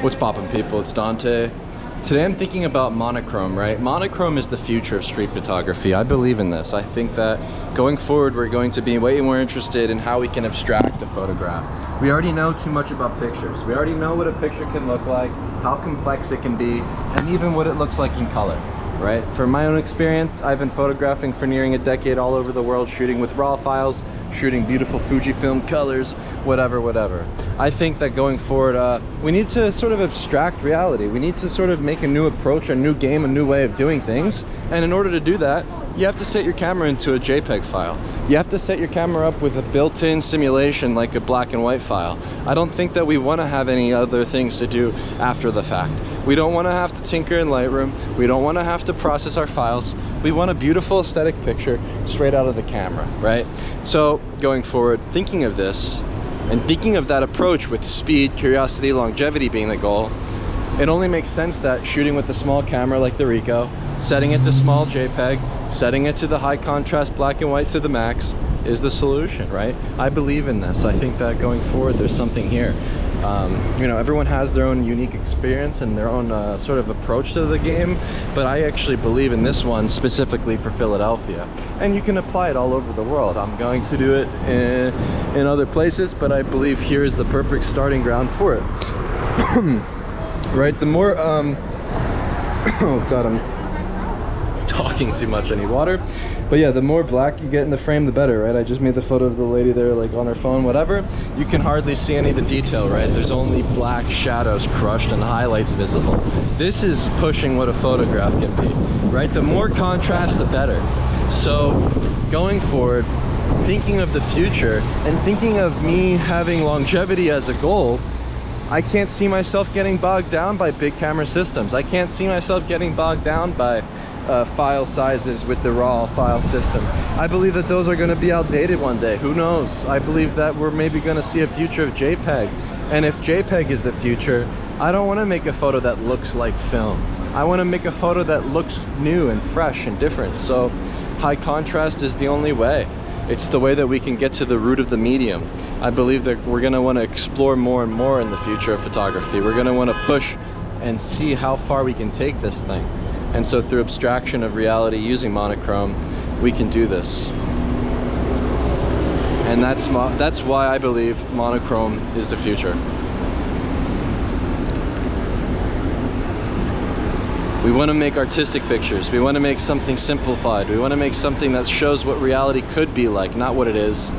What's poppin', people? It's Dante. Today I'm thinking about monochrome, right? Monochrome is the future of street photography. I believe in this. I think that going forward, we're going to be way more interested in how we can abstract a photograph. We already know too much about pictures. We already know what a picture can look like, how complex it can be, and even what it looks like in color, right? From my own experience, I've been photographing for nearing a decade all over the world, shooting with RAW files, shooting beautiful Fujifilm colors, whatever. I think that going forward, we need to sort of abstract reality. We need to sort of make a new approach, a new game, a new way of doing things. And in order to do that, you have to set your camera into a JPEG file. You have to set your camera up with a built-in simulation like a black and white file. I don't think that we want to have any other things to do after the fact. We don't want to have to tinker in Lightroom. We don't want to have to process our files. We want a beautiful aesthetic picture straight out of the camera, right? So going forward, thinking of this and thinking of that approach with speed, curiosity, longevity being the goal, it only makes sense that shooting with a small camera like the Ricoh, setting it to small JPEG, setting it to the high contrast black and white to the max is the solution, right? I believe in this. I think that going forward, there's something here. You know, everyone has their own unique experience and their own sort of approach to the game, but I actually believe in this one specifically for Philadelphia, and you can apply it all over the world. I'm going to do it in other places, but I believe here is the perfect starting ground for it. Right, the more oh god, I'm talking too much, I need water. But yeah, the more black you get in the frame, the better, right? I just made the photo of the lady there, like on her phone, whatever. You can hardly see any of the detail, right? There's only black shadows crushed and highlights visible. This is pushing what a photograph can be, right? The more contrast, the better. So going forward, thinking of the future and thinking of me having longevity as a goal, I can't see myself getting bogged down by big camera systems. I can't see myself getting bogged down by file sizes with the RAW file system. I believe that those are going to be outdated one day. Who knows? I believe that we're maybe going to see a future of JPEG. And if JPEG is the future, I don't want to make a photo that looks like film. I want to make a photo that looks new and fresh and different. So high contrast is the only way. It's the way that we can get to the root of the medium. I believe that we're going to want to explore more and more in the future of photography. We're going to want to push and see how far we can take this thing. And so through abstraction of reality using monochrome, we can do this. And that's why I believe monochrome is the future. We want to make artistic pictures. We want to make something simplified. We want to make something that shows what reality could be like, not what it is.